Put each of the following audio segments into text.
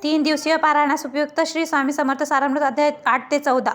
3 दिवसीय पारायणास उपयुक्त श्री स्वामी समर्थ सारामृत अध्याय 8 ते 14.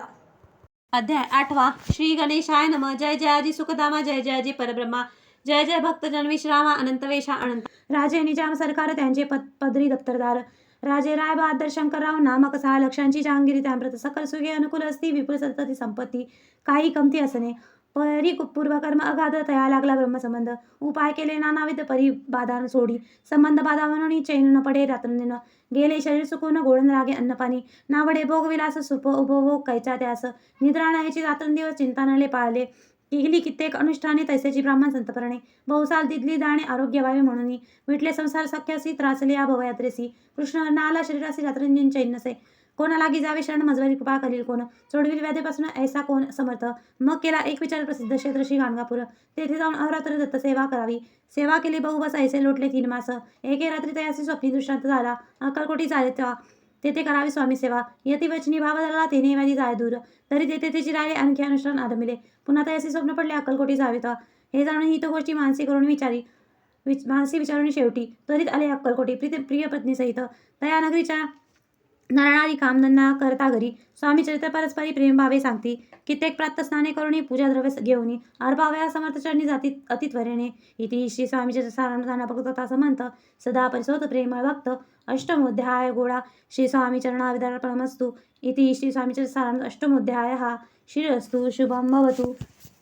अध्याय 8. श्री गणेशाय नमः. जय जयाजी सुखधामा, जय जयाजी परब्रह्मा, जय जय भक्तजन विश्रामा, अनंत वेशा अनंत. राजे निजाम सरकार त्यांचे पदरी दप्तरदार, राजे राय बहादर शंकरराव नामक 6 लक्षांची जहांगीरी त्याप्रत सकल सुखे अनुकूल असती, विपुल सतती संपत्ती काही कमती असणे. परी पूर्वकर्म अगाध तया लागला ब्रह्मसंबंध, उपाय केले नानाविध परी बाधा सोडी, संबंध बाधा म्हणून चैन न पडे रात्रंदिन, गेले शरीर सुकून गोड न लागे अन्नपाणी, नावडे भोग विलास सुप उपभोग कैचा त्यास, निद्रा नयची रात्रंदिवस चिंता नले पाळले, केली कित्येक अनुष्ठाने तैसेची ब्राह्मण संतपरणे, बहुसाल दिदली दाणे आरोग्य व्हावे म्हणून, विटले संसार सख्यासी त्रासले या भवयात्रेसी, कृष्ण नाला शरीरासी रात्रंदिन चैन नसे, कोणा लागी जावे शरण मजवरी कृपा करील कोण, सोडविल व्याधीपासून ऐसा कोण समर्थ. मग केला एक विचार प्रसिद्ध क्षेत्र श्री गाणगापूर, तेथे जाऊन अहोरात्र दत्त सेवा करावी. सेवा केली बहुबस ऐसे लोटले 3 मास, एके रात्री तयासी स्वप्नी दृष्टांत झाला, अक्कलकोटी झाले तेथे करावी स्वामी सेवा. यतिवचनी भाव झाला तेने व्याधी जाय दूर, तरी तेथे त्याची राहिले आणखी अनुष्ठान आरंभिले. पुन्हा तयासी स्वप्न पडले अक्कलकोटी जावे. हे जाणून ही तो गोष्टी मानसी करून मानसी विचारून शेवटी त्वरित आले अक्कलकोटी प्रिय पत्नीसहित. तया नगरीच्या नरणारी कामधंदा करता घरी स्वामी चरित्र परस्परी प्रेमभावे सांगती. कित्येक प्रातस्नाने करुणी पूजा द्रव्य घेऊनी अर्भावया समर्थचरणी जाती अतित्वरेने. इति श्री स्वामीचे सारामृत समंत सदा परिसोत प्रेमळ भक्त अष्टमोध्याय गोळा श्री स्वामी चरणाविदार्पणमस्तु. इति श्री स्वामीचे सारामृत अष्टमोध्याय हा श्रीरस्तु शुभम भवतु.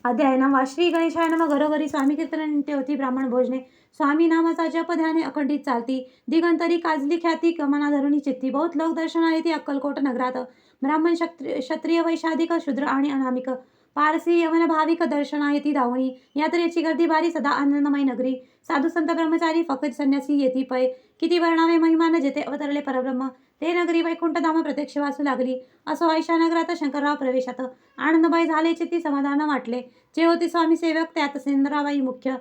अध्याय 9. श्री गणेशाय नमः. घरोघरी स्वामी कीर्तन नित्य होती, ब्राह्मण भोजने, स्वामी नामाचा जप ध्याने अखंडित चालती, दिगंतरी काजली ख्याती कमना धरुणी चित्ती. बहुत लोक दर्शना येती अक्कलकोट नगरात, ब्राह्मण क्षत्रिय वैशाधिक शूद्र आणि अनामिक, पारसी यवन भाविक दर्शना येती धावणी. यात्रेची गर्दी भारी सदा आनंदमय नगरी, साधू संत ब्रह्मचारी फकीर संन्यासी येती पै. किती वर्णावे महिमान जेथे अवतरले परब्रह्म, ते नगरी वैकुंठ धाम प्रत्यक्ष वासू लागली. असो ऐशा नगरात शंकरराव प्रवेशात, आनंदमय झाले चित्ती समाधान वाटले. जे होती स्वामी सेवक त्यात सेंद्राबाई मुख्य,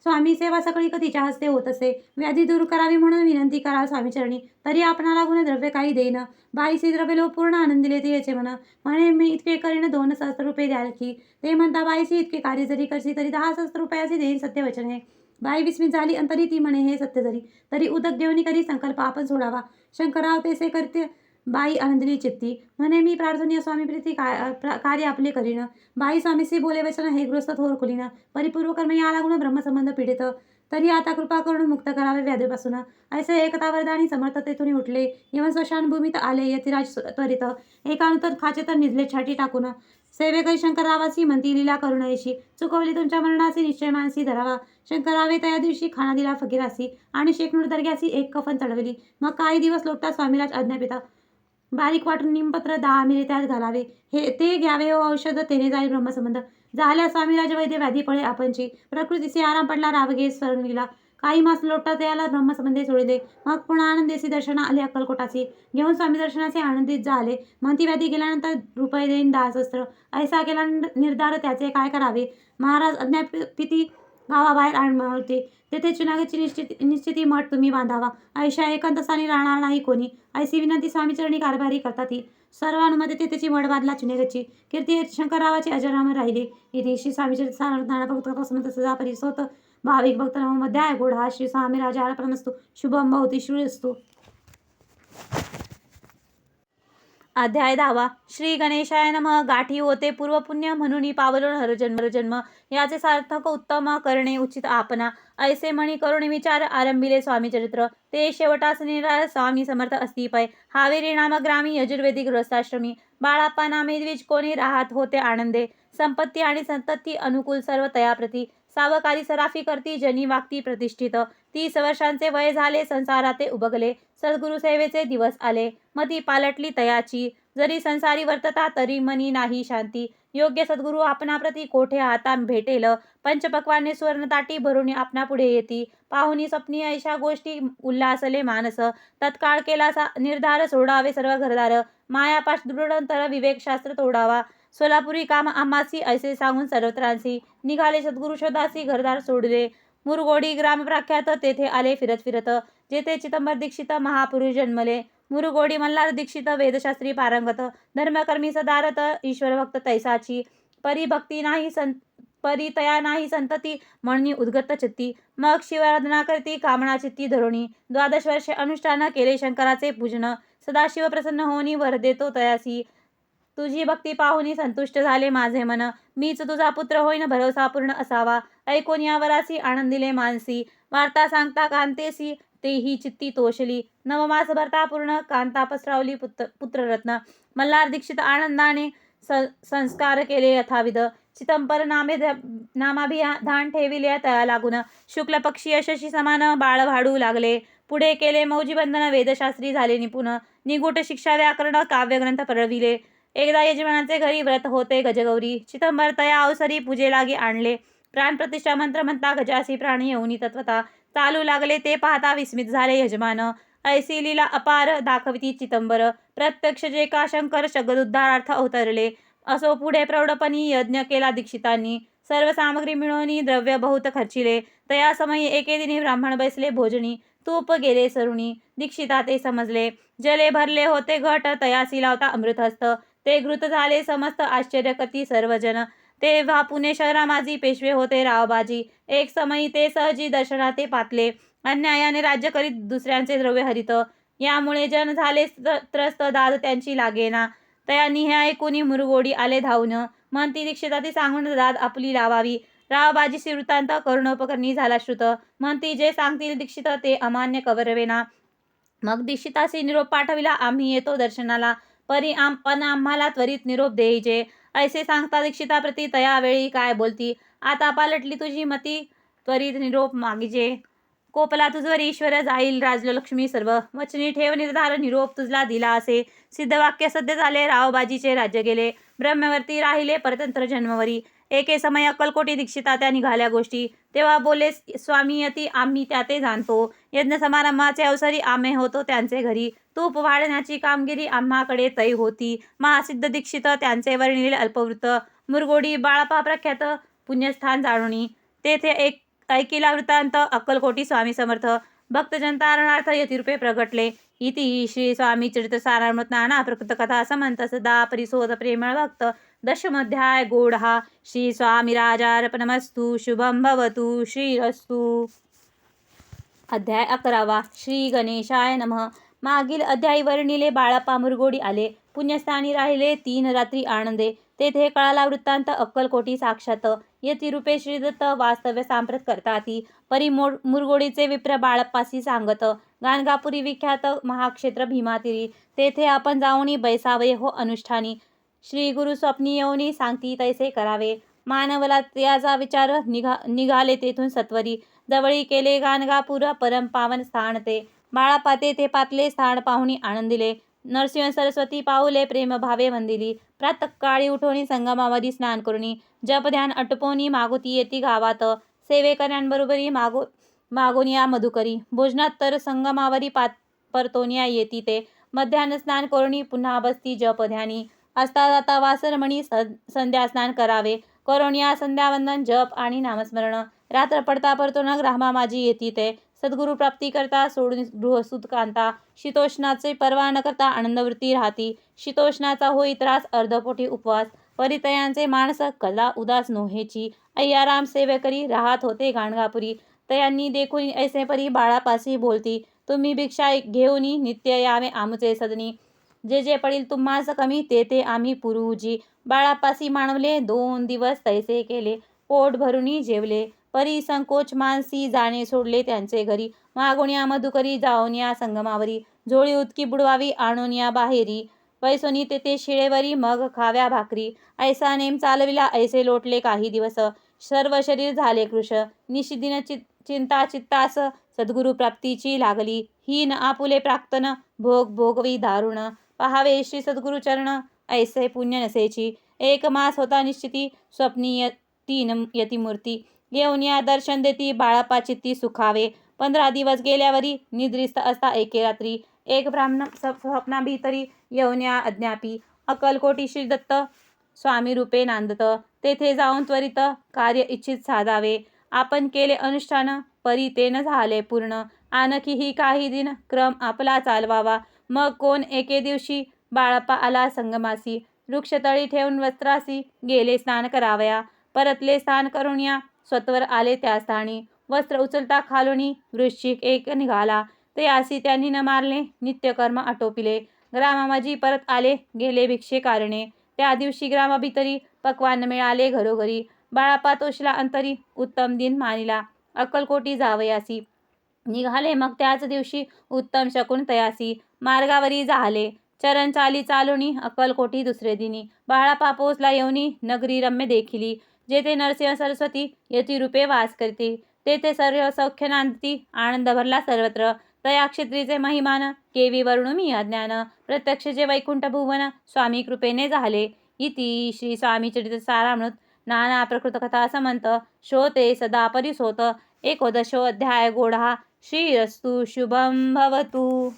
स्वामी सेवा सगळी तिच्या हस्ते होत असे. व्याधी दूर करावी म्हणून विनंती करा स्वामीचरणी, तरी आपणाला गुणद्रव्य काही देईन. बाईसी द्रव्य लोक पूर्ण आनंद दिले ते याचे म्हणे मी इतके करीन 2 सहस्त्र रुपये द्याल की. ते म्हणता बाईसी इतके कार्य जरी करशी तरी 10 सहस्त्र रुपयाची देईन सत्यवचने. बाई विस्मित झाली अंतरी ती म्हणे हे सत्य जरी, तरी उदक देवनी करी संकल्प आपण सोडावा. शंकरराव तेसे करते बाई आनंदिली चित्ती, म्हणे मी प्रार्थनीय स्वामी प्रीती कार्य आपले करीन. बाई स्वामीसी बोले वचन हे गृहस्थ थोर खुलीन, परिपूर्व कर्म या लागून ब्रह्मसंबंध पीडित, तरी आता कृपा करून मुक्त करावे व्याधीपासून. ऐसे एकता वरदानी समर्थ तेथून उठले, यवन स्मशान भूमीत आले. यतिराज त्वरित एकानुतर खाचे तर निजले छाटी टाकून. सेवेकरी शंकररावासी म्हणती लीला करुणयशी, चुकवली तुमच्या मरणासी निश्चय मानसी धरावा. शंकररावे त्या दिवशी खाना दिला फकीरासी, आणि शेकनूर दर्ग्यासी 1 कफन चढवली. मग काही दिवस लोटता स्वामीराज आज्ञापिता, बारीक वाटून निमपत्र 10 मिरे त्यात घालावे, हे ते घ्यावे व औषध तेने जाईल ब्रह्मसंबंध. झाल्या स्वामीराज वैद्य व्याधी पळे आपणची, प्रकृतीसी आराम पडला रावघे स्मरून गेला. काही मास लोटता त्याला ब्रह्मसंबंधे सोडिले. मग पुन्हा आनंदेसी दर्शना आले अक्कलकोटासी, घेऊन स्वामी दर्शनाचे आनंदित झाले. म्हणती व्याधी गेल्यानंतर रुपये देईन 10 सहस्त्र. ऐसा केला निर्धार त्याचे काय करावे. महाराज अज्ञापिती गावाबाहेर होते, तेथे चुनागची निश्चिती मठ तुम्ही बांधावा. ऐशा एकांतस्थानी राहणार नाही कोणी, ऐसी विनंती स्वामीचरणी कारभारी करतात. सर्वानुमते तेथेची मठ बांधला चुनेगची, कीर्ती शंकररावाची अजरामर राहिले. इथे श्री स्वामीचे सारामृत सदा परिसोत भाविक भक्त नवमोध्याय गोढा श्री स्वामी राजा अर्पणमस्तु. शुभम भवती. श्रीरस्तु. अध्याय 10. श्री गणेशाय नमः. गाठी होते पूर्वपुण्य म्हणून पावलो हरजन्म, याचे सार्थक उत्तम करणे उचित आपणा. ऐसे म्हणी करुणी विचार आरंभिले स्वामी चरित्र, ते शेवटास निराळ स्वामी समर्थ असती पै. हावेरी नाम ग्रामी यजुर्वेदी गृहस्थाश्रमी, बाळाप्पा नामे द्विज कोणी राहत होते आनंदे. संपत्ती आणि संतती अनुकूल सर्व तयाप्रती, सावकारी सराफी करती जनी वागती प्रतिष्ठित. 30 वर्षांचे वय झाले संसाराते उबगले, सद्गुरु सेवेचे दिवस आले. मती पालटली तयाची, जरी संसारी वर्तता तरी मनी नाही शांती. योग्य सद्गुरु आपणाप्रती कोठे आता भेटेल, पंचपक्वाने सुवर्णताटी भरून आपणा पुढे येती. पाहुनी स्वप्नी ऐशा गोष्टी उल्हासले मानस, तत्काळ केला निर्धार सोडावे सर्व घरदार. मायापाश दृढंतर विवेक शास्त्र तोडावा, सोलापुरी काम आम्हासी ऐसे सांगून सर्वत्रांसी. निघाले सद्गुरु शोधासी घरदार सोडले, मुरगोडी ग्राम प्रख्यात तेथे आले फिरत, जेथे चिदंबर दीक्षित महापुरुष जन्मले. मुरगोडी मल्हार दीक्षित वेदशास्त्री पारंगत, धर्मकर्मी सदारत ईश्वरभक्त तैसाची. परिभक्ती नाही परी तया नाही संतती म्हणून उद्गत चित्ती. मग शिवाराधना करती कामना चित्ती धरुणी. 12 वर्षे अनुष्ठान केले शंकराचे पूजन. सदाशिव प्रसन्न होनी वर देतो तयासी. तुझी भक्ती पाहुनी संतुष्ट झाले माझे मन. मीच तुझा पुत्र होईन भरवसा पूर्ण असावा. ऐकून या वरासी आनंदिले मानसी. वार्ता सांगता कांतेसी तेही चित्ती तोषली. नवमास भरता पूर्ण कांता पसरावली पुत्ररत्न. मल्हार दीक्षित आनंदाने संस्कार केले यथाविध. चिदंबर नामाभिधान ठेविले तया लागून. शुक्ल पक्षी यशस्वी समान बाळ वाढू लागले. पुढे केले मौजी बंधन वेदशास्त्री झाले निपुण. निगूढ शिक्षा व्याकरण काव्यग्रंथ पळविले. एकदा यजमानाचे घरी व्रत होते गजगौरी. चिदंबर तया अवसरी पूजे लागी आणले. प्राणप्रतिष्ठा मंत्र म्हणता गजासी प्राण येऊनी तत्वता. चालू लागले ते पाहता विस्मित झाले यजमान. ऐसी लीला अपार दाखविती चिदंबर. प्रत्यक्ष जे का शंकर जगदुद्धारार्थ अवतरले. असो पुढे प्रौढपणी यज्ञ केला दीक्षितांनी. सर्व सामग्री मिळवणी द्रव्य बहुत खर्चिले. तया समयी एके दिनी ब्राह्मण बैसले भोजनी. तूप गेले सरुणी. दीक्षिता ते समजले. जले भरले होते घट तयासी लावता अमृतहस्त. ते घृत झाले समस्त आश्चर्य करती सर्वजन. तेव्हा पुणे शहरामाजी पेशवे होते रावबाजी. एक समयी ते सहजी दर्शनाते पातले. अन्यायाने राज्य करीत दुसऱ्यांचे द्रव्य हरित. यामुळे जन झाले त्रस्त दाद त्यांची लागेना. तयांनी हे ऐकून मुरगोडी आले धावून. म्हणती दीक्षिताती सांगून दाद आपली लावावी. रावबाजीशी वृत्तांत करुणोपकरणी झाला श्रुत. म्हणती जे सांगतील दीक्षित ते अमान्य कवरवेना. मग दीक्षितासी निरोप पाठविला आम्ही येतो दर्शनाला. परी पण आम्हाला त्वरित निरोप देईजे. ऐसे सांगता दीक्षिताप्रती तयावेळी काय बोलती. आता पालटली तुझी मती त्वरित निरोप मागिजे. कोपला तुझवर ईश्वर जाईल राजलक्ष्मी सर्व. वचनी ठेव निर्धार निरोप तुझला दिला असे. सिद्धवाक्य सध्य झाले रावबाजीचे राज्य गेले. ब्रह्मवर्ती राहिले परतंत्र जन्मवरी. एके समय अक्कलकोटी दीक्षिता त्या निघाल्या गोष्टी. तेव्हा बोले स्वामी यती आम्ही त्याते जाणतो. यज्ञ समारंभाचे अवसरी आम्ही होतो त्यांचे घरी. तूप वाढण्याची कामगिरी आम्हाकडे तै होती. महासिद्ध दीक्षित त्यांचे वर्णिले अल्पवृत्त. मुरगोडी बाळपा प्रख्यात पुण्यस्थान जाणोनी. तेथे एक ऐकिला वृत्तांत अक्कलकोटी स्वामी समर्थ. भक्तजन तारणार्थ यतिरूपे प्रगटले. इति श्री स्वामी चरित्र सारामृत नाना प्रकृत कथा समंत सदा परिसोद प्रेमळ भक्त. दशमोध्याय गूढा. श्री स्वामी राजार्पणमस्तु. शुभम भवतु. श्रीरस्तु. अध्याय 11. श्री गणेशाय नमः. मागील अध्यायी वर्णिले बाळप्पा मुरगोडी आले. पुण्यस्थानी राहिले 3 रात्री आनंदे. तेथे कळाला वृत्तांत अक्कलकोटी साक्षात यतिरूपे श्रीदत्त वास्तव्य सांप्रत करताती. परी मुरगोडीचे विप्र बाळप्पासी सांगत. गाणगापुरी विख्यात महाक्षेत्र भीमातिरी. तेथे आपण जाऊनी बैसावे हो अनुष्ठानी. श्री गुरु स्वप्नी येऊनी सांगती तैसे करावे. मानवला त्याचा विचार निघाले तेथून सत्वरी. जवळी केले गाणगापूर परम पावन स्थान ते. बाळप्पा तेथे पातले स्थान पाहुणी आनंदिले. नरसिंह सरस्वती पाऊले प्रेम भावे वंदिली. प्रातःकाळी उठोनी संगमावधी स्नान करुनी. जप ध्यान अटपोनी मागोती येती गावात. सेवेकऱ्यांबरोबरी मागोनिया मधुकरी. भोजनात तर संगमावरी परतोनिया येती ते. मध्यान्ह स्नान करुनी पुन्हा बसती जप ध्यानी. असता जाता वासरमणी संध्या स्नान करावे. करोनिया संध्यावंदन जप आणि नामस्मरण. रात्र पडता परतोन ग्रामामाजी येती ते. सद्गुरु प्राप्ती करता सोडून गृहसुत कांता. शीतोष्णाचे पर्वा न करता आनंदवृत्ती राहती. शीतोष्णाचा होई त्रास अर्धपोटी उपवास. परितयांचे माणस कला उदास नोहेची. अय्याराम सेवेकरी राहत होते गाणगापुरी. तयांनी देखून ऐसे परी बाळापासी बोलती. तुम्ही भिक्षा घेऊनी नित्य यावे आमुचे सदनी. जे जे पडील तुम्हास कमी ते ते आम्ही पुरुजी. बाळापासी मानवले 2 दिवस तैसे केले. पोट भरुनी जेवले. परी संकोच मानसी जाणे सोडले त्यांचे घरी. मागोनिया मधुकरी जाओनिया संगमावरी. झोळी उदकी बुडवावी आणोनिया बाहेरी. पैसोनी तेथे शिळेवरी मग खाव्या भाकरी. ऐसा नेम चालविला ऐसे लोटले काही दिवस. सर्व शरीर झाले कृश. निशिदिन चिंता चित्तास सद्गुरु प्राप्तीची लागली. हीन आपुले प्राक्तन भोग भोगवी दारुण. पहावे श्री सद्गुरु चरण ऐसे पुण्य नसेची. 1 मास होता निश्चिती स्वप्नी 3 यतिमूर्ती. येऊन या दर्शन देती बाळप्पा चित्ती सुखावे. 15 दिवस गेल्यावरी निद्रिस्त असता एके रात्री. एक ब्राह्मण स्वप्नाभितरी येऊन या अज्ञापी. अक्कलकोटी श्रीदत्त स्वामी रूपे नांदत. तेथे जाऊन त्वरित कार्य इच्छित साधावे. आपण केले अनुष्ठान परी ते न झाले पूर्ण. आणखीही काही दिन क्रम आपला चालवावा. मग कोण एके दिवशी बाळप्पा आला संगमासी. वृक्षतळी ठेवून वस्त्रासी गेले स्नान करावया. परतले स्थान करून या स्वतवर आले त्या स्थानी. वस्त्र उचलता खालोनी वृश्चिक एक निघाला. ते आसी त्यांनी न मारले नित्यकर्म आटोपिले. ग्रामामाजी परत आले गेले भिक्षे कारणे. त्या दिवशी ग्रामाभितरी पक्वान्न मिळाले घरोघरी. बाळापा तोषला अंतरी उत्तम दिन मानिला. अक्कलकोटी जावयासी निघाले मग त्याच दिवशी उत्तम शकून तयासी. मार्गावरी जाहले चरण चाली चालोनी अक्कलकोटी दुसरे दिनी. बाळापा पोचला येऊनी नगरी रम्य देखिली. जेथे नरसिंह सरस्वती यतिरूपे वास करते तेथे सर्व सौख्य नांदती. आनंद भरला सर्वत्र तया क्षेत्रीचे महिमान. केवी वर्णू मी अज्ञान प्रत्यक्ष जे वैकुंठ भुवन स्वामी कृपेने झाले. इति श्री स्वामी चरित्र सारामृत नाना प्रकृत कथा समंत श्रोते सदा परिसोत. एकोदशो अध्याय गोढा. श्रीरस्तु शुभम भवतु.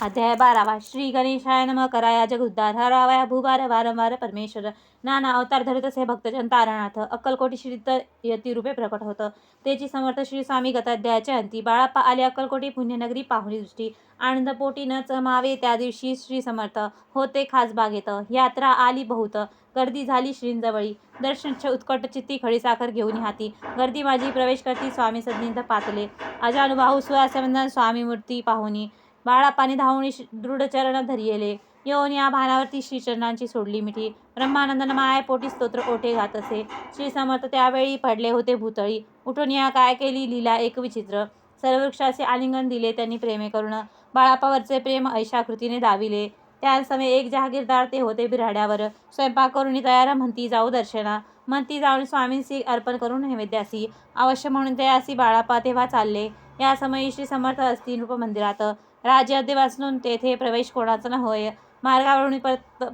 अध्याय 12 श्री गणेशाय नमः. कराया जगुद्धार हरावया भूभार वारंवार परमेश्वर. नाना अवतार धरित असे भक्तजन तारणार्थ अक्कलकोटी श्रीत यतिरूपे प्रकट होत. तेची समर्थ श्री स्वामी गताध्यायाचे अंती. बाळाप्पा आले अक्कलकोटी पुण्यनगरी पाहुणी दृष्टी. आनंद पोटी न चमावे त्या दिवशी श्री समर्थ होते खास बागेत. यात्रा आली बहुत गर्दी झाली श्रींजवळी. दर्शनच्छ उत्कट चित्ती खडीसाखर घेऊन हाती. गर्दी माझी प्रवेश करती स्वामी सन्निध पातले. अजानुबाहू सुहास्यवंदन स्वामी मूर्ती पाहुनी. बाळाप्पाने धावणी दृढ चरण धरियेले. येऊन या भानावरती श्रीचरणांची सोडली मिठी. ब्रह्मानंदन माय पोटी स्तोत्र ओठे घात असे. श्री समर्थ त्यावेळी पडले होते भूतळी. उठून या काय केली लीला एक विचित्र. सर्ववृक्षाचे आलिंगन दिले त्यांनी प्रेमे करून. बाळाप्पावरचे प्रेम ऐशा कृतीने दाविले. त्यासमय एक जहागीरदार ते होते बिऱ्हाड्यावर. स्वयंपाक करून तयार म्हणती जाऊ दर्शना. म्हणती जाऊन स्वामींसी अर्पण करून नैवेद्यासी. अवश्य म्हणून तयासी बाळाप्पा तेव्हा चालले. या समयी श्री समर्थ असती नृप मंदिरात. राज्याद्य वाचून तेथे प्रवेश कोणाचा न होय. मार्गावरून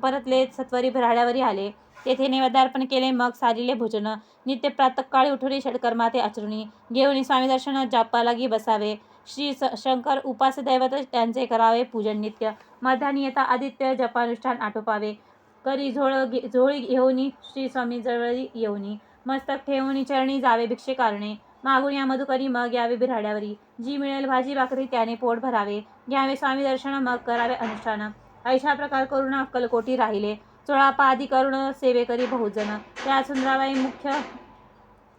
परतले सत्वरी बिऱ्हाड्यावरी आले. तेथे नैवेद्यार्पण केले मग सारिले भोजन. नित्य प्रातःकाळी उठुनी षटकर्मा ते आचरुनी. घेऊन स्वामी दर्शन जाप्पा लागी बसावे. श्री शंकर उपास दैवत त्यांचे करावे पूजन नित्य. मध्यानी येता आदित्य जपानुष्ठान आटोपावे. करी झोळी घेऊनी श्री स्वामी जवळी येऊनी. मस्तक ठेवून चरणी जावे भिक्षे कारणे. मागून या मधुकरी मग यावे बिऱ्हाड्यावरी. जी मिळेल भाजी भाकरी त्याने पोट भरावे. घ्यावे स्वामी दर्शन मग करावे अनुष्ठान. ऐशा प्रकार करून अक्कलकोटी राहिले. चोळापा आदी करून सेवे करी बहुजन. त्या सुंदराबाई मुख्य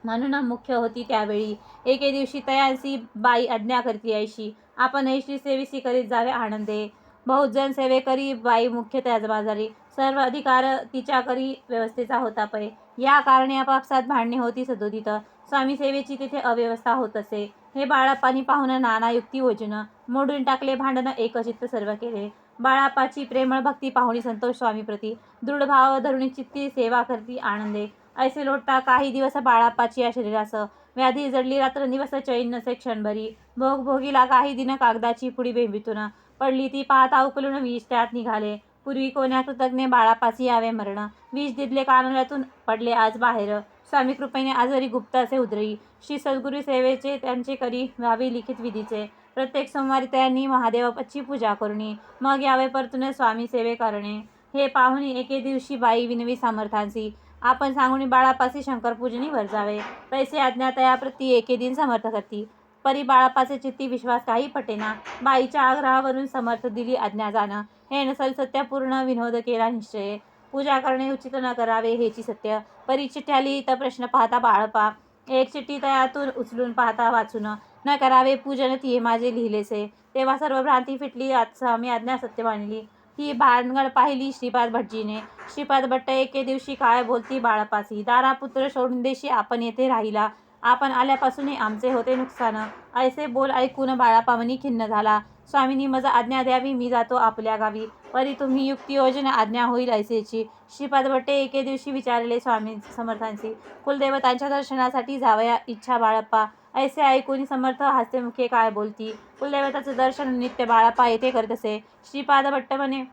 म्हणून मुख्य होती त्यावेळी. एके दिवशी तयांसी बाई आज्ञा करती ऐशी. आपण श्री सेविसी करीत जावे आनंदे. बहुजन सेवे करी बाई मुख्य त्याजबाजारी. सर्व अधिकार तिच्या करी व्यवस्थेचा होता पै. या कारणे आपापसात भांडणे होती सदोदित. स्वामी सेवेची तिथे अव्यवस्था होत असे. हे बाळाप्पानी पाहून नाना युक्ती योजून. मोडून टाकले भांडण एकचित्त सर्व केले. बाळाप्पाची प्रेमळ भक्ती पाहुणी संतोष स्वामीप्रती. दृढ भाव धरुणी चित्ती सेवा करती आनंदे. ऐसे लोटता काही दिवस बाळाप्पाची या शरीरास. व्याधी जडली रात्रंदिवस चैन नसे क्षणभरी. भोग भोगीला काही दिन कागदाची पुडी बेंबीतून. पडली ती पाहता उकलून विष त्यात निघाले. पूर्वी कोण्या कृतज्ञ बाळाप्पासी यावे मरण. विष दिदले कानोल्यातून पडले आज बाहेर. स्वामी कृपेने आजवरी गुप्त असे उदरी. श्री सद्गुरू सेवेचे त्यांचे करी व्हावी लिखित विधीचे. प्रत्येक सोमवारी त्यांनी महादेवाची पूजा करुणी. मग यावे परतून स्वामी सेवे करणे. हे पाहुणी एके दिवशी बाई विनवी समर्थांसी. आपण सांगून बाळाप्पासी शंकरपूजनी वर जावे. तैसे आज्ञा तयाप्रती एके दिन समर्थ करती. परी बाळाप्पाचे चित्ती विश्वास काही पटेना. बाईच्या आग्रहावरून समर्थ दिली आज्ञा जाण. हे नसल सत्यपूर्ण विनोद केला निश्चय. पूजा करणे उचित न करावे हेची सत्य. परी चिठ्ठ्या लिहित प्रश्न पाहता बाळाप्पा. एक चिठ्ठी तयातून उचलून पाहता वाचून. न करावे पूजन तिये माझे लिहिलेसे. तेव्हा सर्व भ्रांती फिटली स्वामी आज्ञा सत्य मानली. ही भानगड पाहिली श्रीपाद भटजीने. श्रीपाद भट्ट एके दिवशी काय बोलती बाळाप्पासी. दारापुत्र सोडून देशी आपण येथे राहिला. आपण आल्यापासून आमचे होते नुकसान. ऐसे बोल ऐकून बाळाप्पा मनी खिन्न झाला. स्वामींनी मज आज्ञा द्यावी मी जातो आपल्या गावी. परी तुम्ही युक्ती योजना आज्ञा होईल ऐसेची. श्रीपाद भट्टे एके दिवशी विचारले स्वामी समर्थांसी. कुलदेवतांच्या दर्शनासाठी जावया इच्छा बाळाप्पा. ऐसे ऐकून समर्थ हास्यमुखे काय बोलती. कुलदेवताचे दर्शन नित्य बाळाप्पा येथे करत असे. श्रीपाद भट्ट म्हणे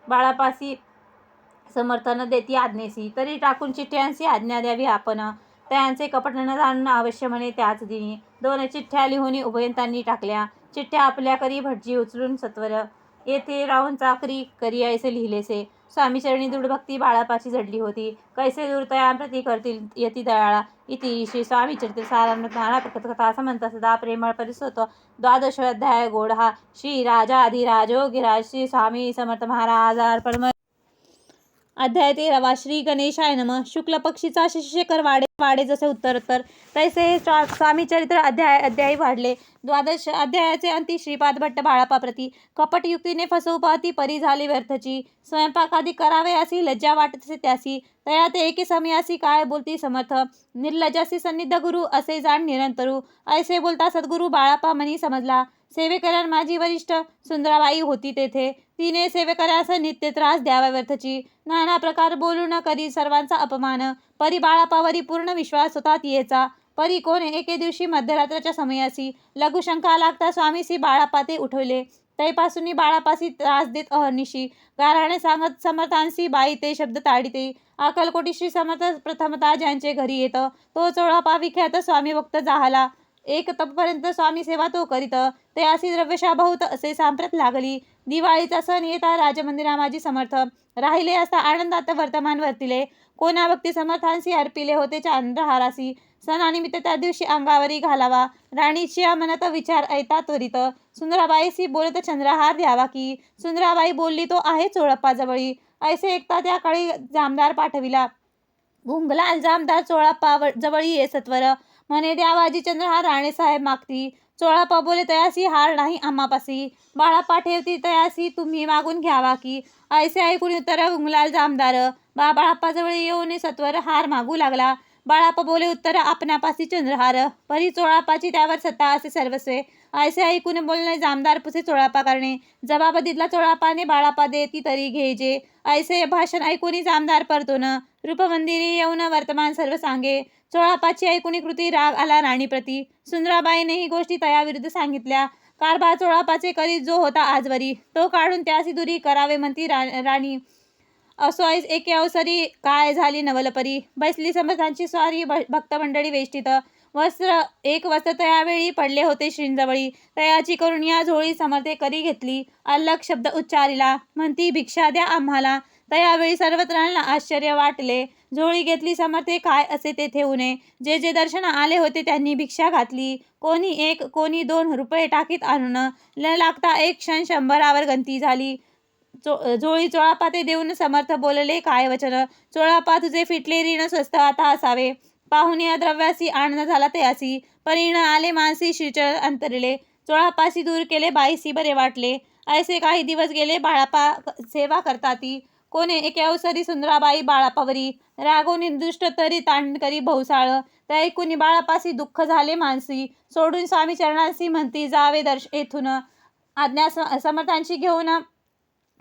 बाळाप्पासी समर्थन देती आज्ञेसी. तरी टाकून चिठ्ठ्यांसी आज्ञा द्यावी आपण. त्यांचे कपट न जाणून अवश्य म्हणे त्याच दिनी. 2 चिठ्ठ्या लिहून उभयंतांनी टाकल्या. चिठ्ठ्या आपल्या करी भटजी उचलून सत्वर. येथे राहून चाकरी करी ऐसे लिहिलेसे. स्वामीचरणी दृढ भक्ती बाळाप्पाची जडली होती. कैसे दूर तयांप्रती करतील यती दयाळा. इति श्री स्वामी चरित्र सारामृत नाना प्रकृत कथा समंत सदा प्रेमळ परिसोत. 12 अध्याय गोढा. श्री राजाधिराजोगिराज श्री स्वामी समर्थ महाराज अर्पण. अध्याय 13 श्री गणेशाय नमः. शुक्ल पक्षीचा शिष्यकर वाडे जसे उत्तरोत्तर तैसे हे स्वामी चरित्र अध्यायी वाढले. 12 अध्यायाचे अंती श्रीपाद भट्ट बाळापा प्रती कपटयुक्तीने फसवपाती परी झाली व्यर्थची. स्वयंपाकादी करावे असी लज्जा वाटतसे त्यासी तया ते एके समयासी काय बोलती समर्थ. निर्लज्जासी सन्निध गुरु असे जाण निरंतरू. ऐसे बोलता सद्गुरु बाळापा मनी समजला. सेवेकऱ्यां माझी वरिष्ठ सुंदराबाई होती तेथे. तिने सेवेकऱ्यास नित्य त्रास द्यावा व्यर्थची. नाना प्रकार बोलू न करी सर्वांचा अपमान. परी बाळापावरी पूर्ण विश्वास होता तियेचा. परी कोण एके दिवशी मध्यरात्राच्या समयासी लघुशंका लागता स्वामीसी बाळापा ते उठवले. तैपासून बाळापासी त्रास देत अहर्निशी गाराणे सांगत समर्थांसी बाई ते शब्द ताडिते. अक्कलकोटी श्री समर्थ प्रथमतः ज्यांचे घरी येत तो चोळापा विख्यात स्वामी भक्त जाहला. एक तपपर्यंत स्वामी सेवा तो करीत. ते असी द्रव्यशा बहुत असे सांप्रत लागली. दिवाळीचा सण येता राजमंदिरा माझी समर्थ राहिले असता आनंदात वर्तमान वर्तिले. कोणा भक्ती समर्थांशी अर्पिले होते चंद्रहारासी. सणानिमित्त त्या दिवशी अंगावरी घालावा. राणीच्या मनात विचार ऐता त्वरित. सुंदराबाईसी बोलत चंद्रहार द्यावा की. सुंदराबाई बोलली तो आहे चोळप्पा जवळी. ऐसे ऐकता त्या काळी जामदार पाठविला. गुंगलाल जामदार चोळप्पा जवळी ये सत्वर. म्हणे द्यावाजी चंद्रहार राणेसाहेब मागती. चोळप्पा बोले तयासी हार नाही आम्हापासी. बाळापा ठेवती तयासी तुम्ही मागून घ्यावा की. ऐसे ऐकून उत्तर गुंगलाल जामदार बाळाप्पाजवळ येऊन सत्वर हार मागू लागला. बाळाप्पा बोले उत्तर आपणापासी चंद्रहार. परी चोळापाची त्यावर सत्ता असे सर्वस्वे. ऐसे ऐकून बोलणे जामदार पुसे चोळापा करणे. जबाब दिला चोळापाने बाळापा देती तरी घेजे. ऐसे भाषण ऐकून जामदार परतून रूपमंदिरी येऊन वर्तमान सर्व सांगे. चोळापाची ऐकून कृती राग आला राणीप्रती. सुंदराबाईने ही गोष्टी तयाविरुद्ध सांगितल्या. कारभार चोळापाचे करीत जो होता आजवरी तो काढून त्यासी दुरी करावे म्हणती राणी. असो एके अवसरी काय झाली नवलपरी. बैसली समर्थांची स्वारी भक्तमंडळी वेष्टीत. एक वस्त्र तयावेळी पडले होते श्रींजवळी. तयाची करून या झोळी समर्थे करी घेतली. अल्लग शब्द उच्चारिला म्हणती भिक्षा द्या आम्हाला. तयावेळी सर्वत्रांना आश्चर्य वाटले. झोळी घेतली समर्थे काय असे तेथे उणे. जे जे दर्शन आले होते त्यांनी भिक्षा घातली. कोणी 1 कोणी 2 रुपये टाकीत आणून न लागता एक क्षण 100 गंती झाली. झोळी चोळापा ते देऊन समर्थ बोलले काय वचन. चोळापा तुझे फिटले ऋण स्वस्त आता असावे. पाहून या द्रव्यासी आनंद झाला तयासी. परिण आले मानसी श्रीचरण अंतरले. चोळापासी दूर केले बाईसी बरे वाटले. ऐसे काही दिवस गेले बाळापा सेवा करताती. कोणे एके अवसरी सुंदराबाई बाळापावरी रागोनी दुष्ट तरी तांड करी भौसाळ. त्या ऐकून बाळापासी दुःख झाले मानसी. सोडून स्वामी चरणांसी म्हणती जावे येथून. आज्ञा समर्थांची घेऊन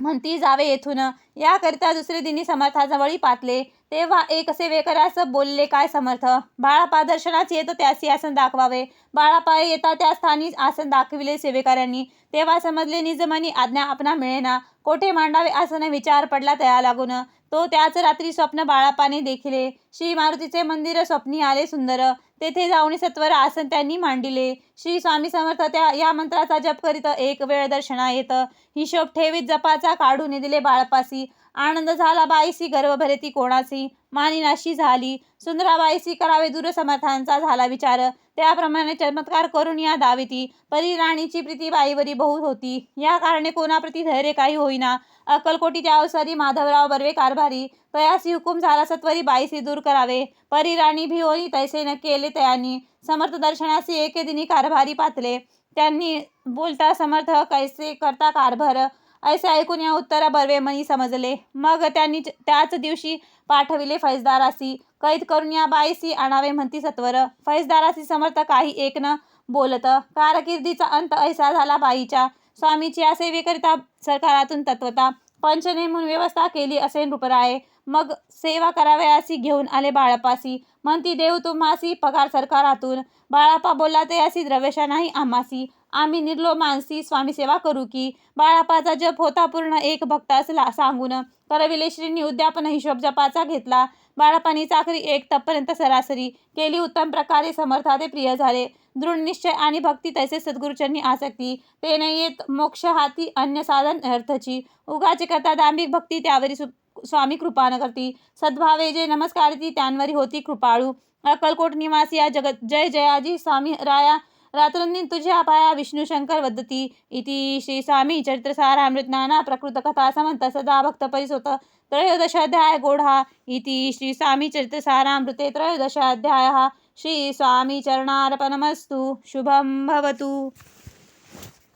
म्हणती जावे येथून. याकरिता दुसरे दिनी समर्थाजवळी पातले. तेव्हा एक सेवेकऱ्यास बोलले काय समर्थ. बाळापा दर्शनास येत त्यासी आसन दाखवावे. बाळापा येता त्या स्थानी आसन दाखविले सेवेकऱ्यांनी. तेव्हा समजले निजमनी आज्ञा आपणा मिळेना. कोठे मांडावे आसन विचार पडला तया लागून. तो त्याच रात्री स्वप्न बाळापाने देखिले. श्री मारुतीचे मंदिर स्वप्नी आले सुंदर. तेथे जाऊन सत्वर आसन त्यांनी मांडिले. श्री स्वामी समर्थ या मंत्राचा जप करीत एक वेळ दर्शना येत. हिशोब ठेवीत जपाचा काढून दिले बाळापासी. आनंद झाला बाईसी गर्व भरे ती कोणासी. मानिनाशी झाली. सुंदराबाईसी करावे दूर समर्थांचा झाला विचार. त्याप्रमाणे चमत्कार करून या दाविती. परी राणीची प्रीती बाईवरी बहुत होती. या कारणे कोणाप्रती धैर्य काही होईना. अक्कलकोटी त्या अवसरी माधवराव बर्वे कारभारी. तयासी हुकूम झाला सत्वरी बाईसी दूर करावे. परी राणी भिवोनी तैसे न केले तयांनी. समर्थ दर्शनासी एके दिनी कारभारी पातले. त्यांनी बोलता समर्थ कैसे करता कारभार. ऐसे ऐकून या उत्तर बर्वे मनी समजले. मग त्यांनी त्याच दिवशी पाठविले फैजदारासी. कैद करून या बाईसी आणावे म्हणती सत्वर. फैजदारासी समर्थ काही एक न बोलत. कारकिर्दीचा अंत ऐसा झाला बाईच्या. स्वामीची या सेवेकरिता सरकारातून तत्वता पंच नेमून व्यवस्था केली असे नृपराये. मग सेवा करावयासी घेऊन आले बाळापासी. म्हणती देऊ तुम्हासी पगार सरकारातून. बाळापा बोलला ते असी द्रव्यशा नाही आम्हासी. आम्ही निर्लो मानसी स्वामी सेवा करू की. बाळापाचा जप होता पूर्ण एक भक्तास सांगून. करविले श्रींनी उद्यापन हिशोब जपाचा घेतला. बाळापानी चाकरी 1 तपपर्यंत सरासरी केली. उत्तम प्रकारे समर्था ते प्रिय झाले. दृढ निश्चय आणि भक्ती तैसे सद्गुरुचरणी आसक्ती. ते न येत मोक्ष हाती अन्य साधन अर्थची. उगाचे करता दांभिक भक्ती त्यावरी स्वामी कृपा न करती. सद्भावे जे नमस्कारती त्यांवरी होती कृपाळू. अक्कलकोट निवासी या जय जयाजी स्वामी राया रात्रंदिन तुझ्या पाया विष्णू शंकर वदती इति श्री स्वामी चरित्रसारामृत नाना प्रकृत कथा समंत सदा भक्त परिसोत त्रयोदशाध्याय गोढा इति श्री स्वामी चरित्रसारामृते त्रयोदशाध्यायः श्री स्वामी चरणार्पणमस्तु शुभं भवतु।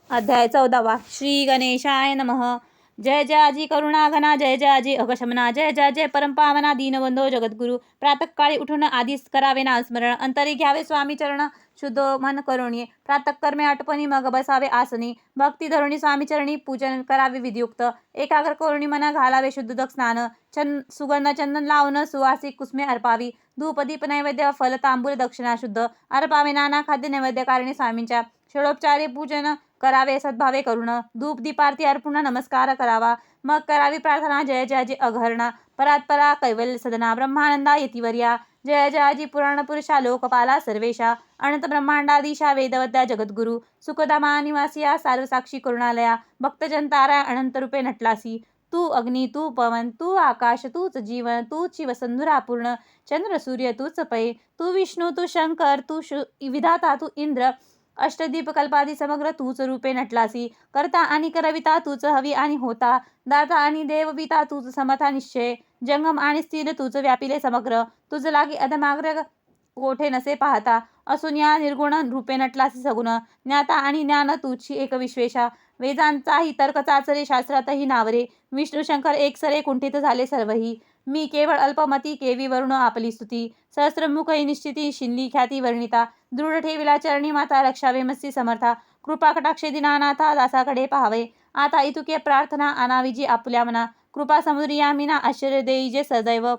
अध्याय 14 श्री गणेशाय नमः। जय जय आजी करुणाघना, जय जय आजी अगशमना, जय जय जय परमपावना दीनबंधो जगद्गुरु। प्रातःकाळी उठून आधीच करावे नामस्मरण, अंतरी घ्यावे स्वामी चरण शुद्ध मन करुणीये। प्रातःकर्मे आटपणी मग बसावे आसनी, भक्ती धरुणी स्वामी चरणी पूजन करावे विधियुक्त। एकाग्र करुणी मन घालावे शुद्धोदक स्नान, सुगंध चंदन लावून सुवासिक कुसुमे अर्पावी। धूप दीप नैवेद्य फल तांबूल दक्षिणा शुद्ध अर्पावे नाना खाद्य नैवेद्य कारणे स्वामींच्या। षोडोपचारे पूजन करावे सद्भावे करुण, धूप दीपारती अर्पून नमस्कार करावा। मग करावी प्रार्थना, जय जयाजी अघरणा परात्परा कैवल्य सदना ब्रह्मानंदा यतिवर्या, जय जयाजी पुराण पुरुषा लोकपाला सर्वेशा, अनंत ब्रह्मांडाधीशा वेदवद्या जगद्गुरु, सुखधामा निवासिया सार्वसाक्षी करुणालया, भक्तजन तारा अनंत रूपे नटलासी। तू अग्नी, तू पवन, तू आकाश, तूच जीवन, तूच वसुंधरा पूर्ण, चंद्र सूर्य तूच पै, तू विष्णू, तू शंकर, तू विधाता, तू इंद्र, अष्टदीप कल्पादी समग्र तूच रूपे नटलासी। करता आणि करविता तूच हवी आणि होता, दाता आणि देवविता तूच समता निश्चय, जंगम आणि स्थिर तूच व्यापिले समग्र, तुझ लागी अधमाग्र कोठे नसे पाहता, असून या निर्गुण रूपे नटलासी सगुण, ज्ञाता आणि ज्ञान तूची एक विश्वेशा, वेदांचाही तर्क चाचरे शास्त्रातही नावरे, विष्णू शंकर एक सरे कुंठित झाले सर्वही, मी केवळ अल्पमती केवी वरुण आपली स्तुती, सहस्त्रमुखही निश्चिती शिनली ख्याती वर्णिता, दृढ ठेविला चरणी माता रक्षावे मस्ती समर्था, कृपा कटाक्षे दिनानाथा दासाकडे पाहावे, आता इतुके प्रार्थना आणावी आपुल्या मना, कृपा समुद्री यामिना आश्चर्य देई जे सदैव,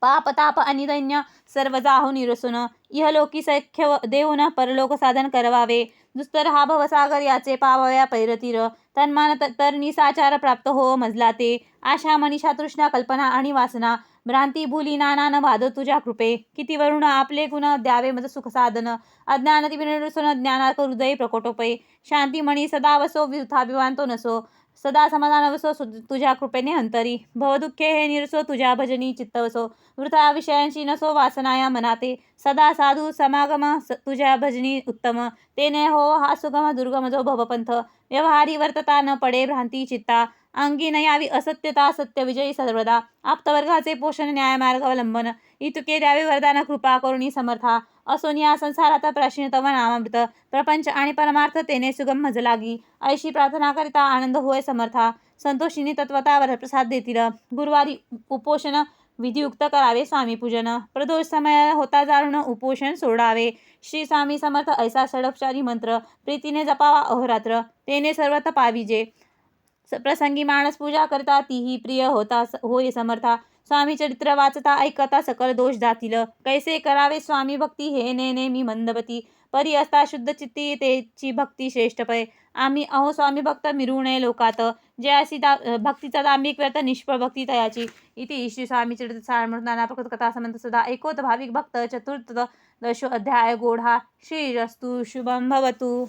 पाप ताप आणि दैन्य सर्व जाहू निरसून, इहलोकी सख्य देऊन परलोक साधन करवावे, दुस्तर हा भवसागर याचे पावया पैरतीर, तन्मान तरणी साचार प्राप्त हो मजला ते, आशा मनीषा तृष्णा कल्पना आणि वासना, भ्रांती भूली नाना न बाध तुझ्या कृपे, किती वरुण आपले गुण द्यावे मज सुख साधन, अज्ञान निरसन ज्ञानार्क हृदय प्रकोटोपय, शांती मणी सदा वसो वृथाभिमान तो नसो, सदा समाधान वसो तुझ्या कृपेने अंतरी, भवदुःखे हे निरसो तुझ्या भजनी चित्त वसो, वृथा विषयांशी नसो वासनाया मनाते, सदा साधू समागम तुझ्या भजनी उत्तम, तेने हो हा सुगम दुर्गम जो भवपंथ, व्यवहारी वर्तता न पडे भ्रांती चित्ता, अंगी न यावी असत्यता सत्य विजयी सर्वदा, आप्तवर्गाचे पोषण न्यायमार्ग अवलंबन, इतुके द्यावे वरदान कृपा करुणी समर्था, असून या संसारात प्राचीन तव नामामृत, प्रपंच आणि परमार्थ तेने सुगम मज लागी, ऐशी प्रार्थना करिता आनंद होय समर्था, संतोषिनी तत्वतावर प्रसाद देतील, गुरुवारी उपोषण विधियुक्त करावे स्वामी पूजन, प्रदोष समय होता जाणून उपोषण सोडावे, श्री स्वामी समर्थ ऐसा षडोपचारी मंत्र प्रीतीने जपावा अहोरात्र, तेने सर्व पाविजे, प्रसंगी मानस पूजा करता तीही प्रिय होता होय समर्था, स्वामी चरित्र वाचता ऐकता सकल दोष जातील, कैसे करावे स्वामी भक्ती हे नेमी मंदबती, परी असता शुद्ध चित्ती तेची भक्ती श्रेष्ठ पै, आम्ही अहो स्वामी भक्त मिरू नये लोकात, जयासी भक्तीचा दांभिक व्यर्थ निष्फळ भक्ती तयाची, इति श्री स्वामी चरित्र सारामृत नाना प्रकृत कथा समंत सदा ऐकोत भाविक भक्त चतुर्दशो अध्याय गोढा श्रीरस्तु शुभं भवतु।